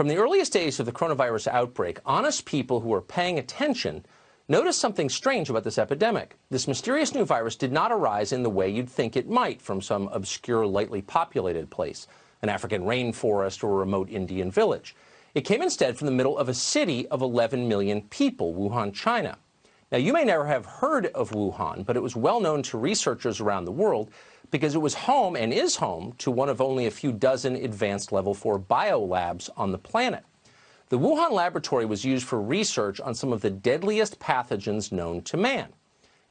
From the earliest days of the coronavirus outbreak, honest people who were paying attention noticed something strange about this epidemic. This mysterious new virus did not arise in the way you'd think it might from some obscure, lightly populated place, an African rainforest or a remote Indian village. It came instead from the middle of a city of 11 million people, Wuhan, China. Now, you may never have heard of Wuhan, but it was well known to researchers around the world because it was home and is home to one of only a few dozen advanced level 4 biolabs on the planet. The Wuhan laboratory was used for research on some of the deadliest pathogens known to man.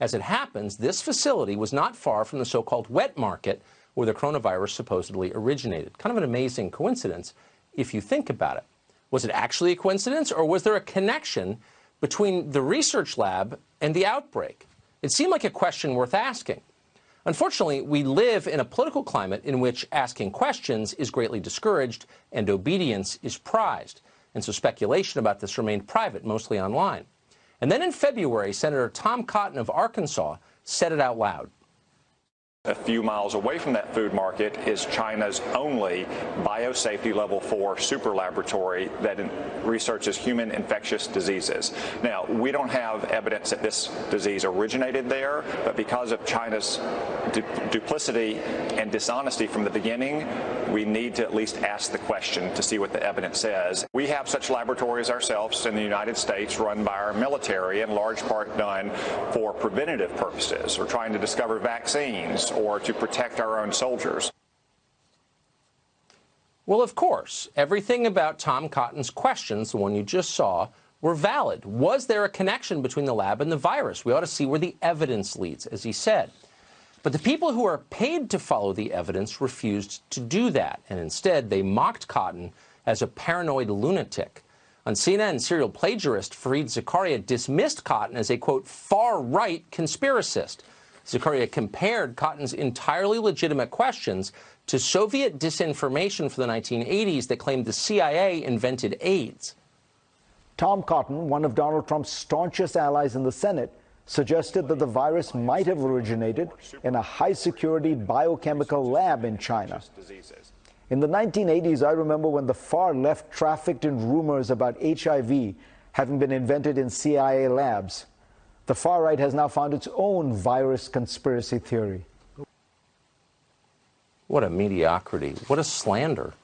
As it happens, this facility was not far from the so-called wet market where the coronavirus supposedly originated. Kind of an amazing coincidence if you think about it. Was it actually a coincidence, or was there a connection between the research lab and the outbreak? It seemed like a question worth asking. Unfortunately, we live in a political climate in which asking questions is greatly discouraged and obedience is prized. And so speculation about this remained private, mostly online. And then in February, Senator Tom Cotton of Arkansas said it out loud. A few miles away from that food market is China's only biosafety level 4 super laboratory that researches human infectious diseases. Now, we don't have evidence that this disease originated there, but because of China's duplicity and dishonesty from the beginning, we need to at least ask the question to see what the evidence says. We have such laboratories ourselves in the United States run by our military, in large part done for preventative purposes. We're trying to discover vaccines or to protect our own soldiers. Well, of course, everything about Tom Cotton's questions, the one you just saw, were valid. Was there a connection between the lab and the virus? We ought to see where the evidence leads, as he said. But the people who are paid to follow the evidence refused to do that, and instead they mocked Cotton as a paranoid lunatic. On CNN, serial plagiarist Fareed Zakaria dismissed Cotton as a, quote, far-right conspiracist. Zakaria compared Cotton's entirely legitimate questions to Soviet disinformation for the 1980s that claimed the CIA invented AIDS. Tom Cotton, one of Donald Trump's staunchest allies in the Senate, suggested that the virus might have originated in a high-security biochemical lab in China. In the 1980s, I remember when the far left trafficked in rumors about HIV having been invented in CIA labs. The far right has now found its own virus conspiracy theory. What a mediocrity. What a slander.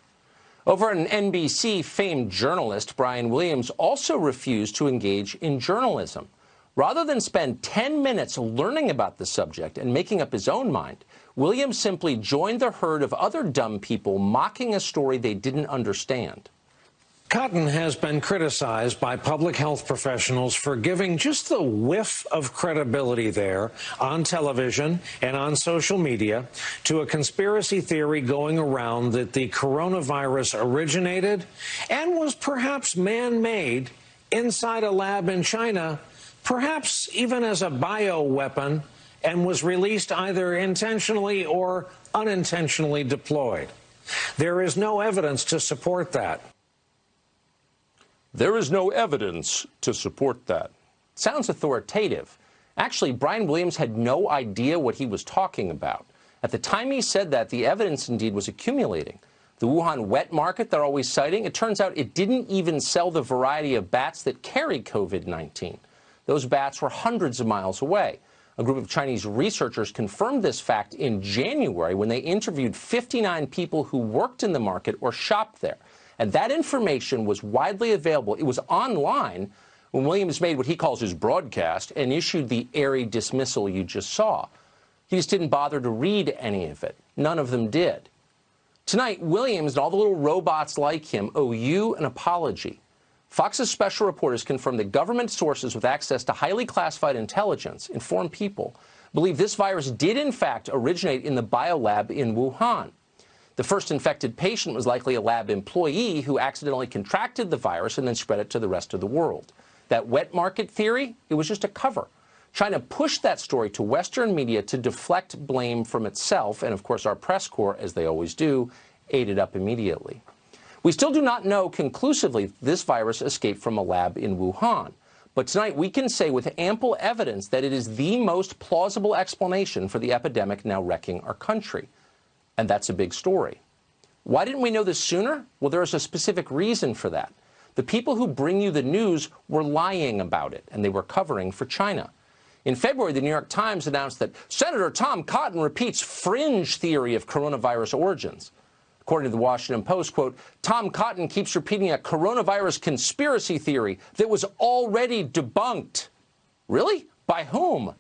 Over at NBC, famed journalist Brian Williams also refused to engage in journalism. Rather than spend 10 minutes learning about the subject and making up his own mind, Williams simply joined the herd of other dumb people mocking a story they didn't understand. Cotton has been criticized by public health professionals for giving just the whiff of credibility there on television and on social media to a conspiracy theory going around that the coronavirus originated and was perhaps man-made inside a lab in China, perhaps even as a bioweapon, and was released either intentionally or unintentionally deployed. There is no evidence to support that. There is no evidence to support that. Sounds authoritative. Actually, Brian Williams had no idea what he was talking about. At the time he said that, the evidence indeed was accumulating. The Wuhan wet market they're always citing, it turns out it didn't even sell the variety of bats that carry COVID-19. Those bats were hundreds of miles away. A group of Chinese researchers confirmed this fact in January when they interviewed 59 people who worked in the market or shopped there. And that information was widely available. It was online when Williams made what he calls his broadcast and issued the airy dismissal you just saw. He just didn't bother to read any of it. None of them did. Tonight, Williams and all the little robots like him owe you an apology. Fox's special reporters confirmed that government sources with access to highly classified intelligence, informed people, believe this virus did in fact originate in the biolab in Wuhan. The first infected patient was likely a lab employee who accidentally contracted the virus and then spread it to the rest of the world. That wet market theory, it was just a cover. China pushed that story to Western media to deflect blame from itself, and of course our press corps, as they always do, ate it up immediately. We still do not know conclusively this virus escaped from a lab in Wuhan. But tonight we can say with ample evidence that it is the most plausible explanation for the epidemic now wrecking our country. And that's a big story. Why didn't we know this sooner? Well, there is a specific reason for that. The people who bring you the news were lying about it, and they were covering for China. In February, the New York Times announced that Senator Tom Cotton repeats fringe theory of coronavirus origins. According to the Washington Post, quote, Tom Cotton keeps repeating a coronavirus conspiracy theory that was already debunked. Really? By whom?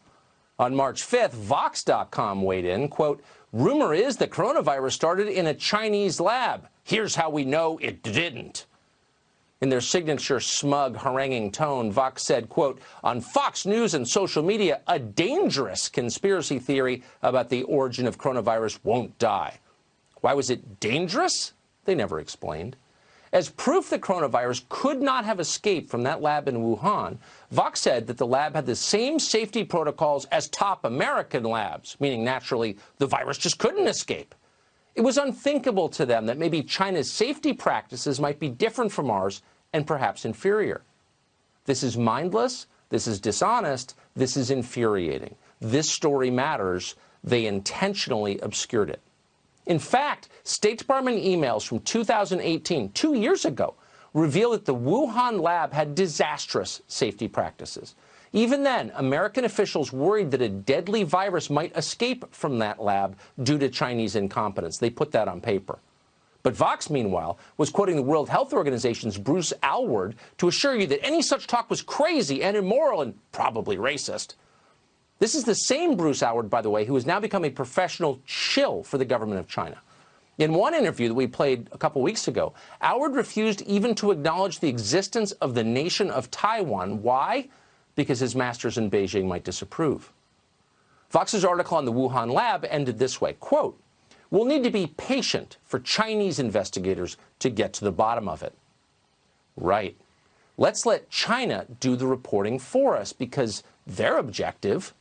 On March 5th, Vox.com weighed in, quote, rumor is the coronavirus started in a Chinese lab. Here's how we know it didn't. In their signature smug, haranguing tone, Vox said, quote, on Fox News and social media, a dangerous conspiracy theory about the origin of coronavirus won't die. Why was it dangerous? They never explained. As proof the coronavirus could not have escaped from that lab in Wuhan, Vox said that the lab had the same safety protocols as top American labs, meaning naturally the virus just couldn't escape. It was unthinkable to them that maybe China's safety practices might be different from ours and perhaps inferior. This is mindless, this is dishonest, this is infuriating. This story matters. They intentionally obscured it. In fact, State Department emails from 2018, 2 years ago, reveal that the Wuhan lab had disastrous safety practices. Even then, American officials worried that a deadly virus might escape from that lab due to Chinese incompetence. They put that on paper. But Vox, meanwhile, was quoting the World Health Organization's Bruce Aylward to assure you that any such talk was crazy and immoral and probably racist. This is the same Bruce Aylward, by the way, who has now become a professional shill for the government of China. In one interview that we played a couple weeks ago, Aylward refused even to acknowledge the existence of the nation of Taiwan. Why? Because his masters in Beijing might disapprove. Vox's article on the Wuhan lab ended this way, quote, we'll need to be patient for Chinese investigators to get to the bottom of it. Right. Let's let China do the reporting for us because they're objective.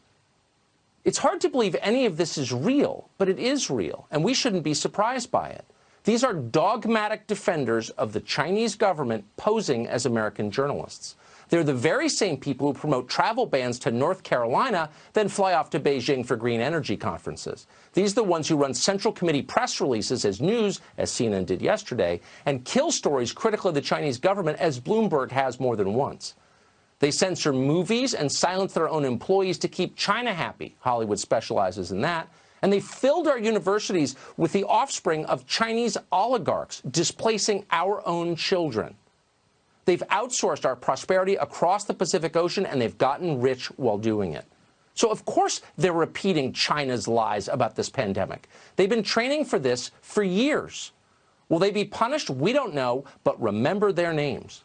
It's hard to believe any of this is real, but it is real, and we shouldn't be surprised by it. These are dogmatic defenders of the Chinese government posing as American journalists. They're the very same people who promote travel bans to North Carolina, then fly off to Beijing for green energy conferences. These are the ones who run Central Committee press releases as news, as CNN did yesterday, and kill stories critical of the Chinese government, as Bloomberg has more than once. They censor movies and silence their own employees to keep China happy. Hollywood specializes in that. And they filled our universities with the offspring of Chinese oligarchs, displacing our own children. They've outsourced our prosperity across the Pacific Ocean, and they've gotten rich while doing it. So, of course, they're repeating China's lies about this pandemic. They've been training for this for years. Will they be punished? We don't know, but remember their names.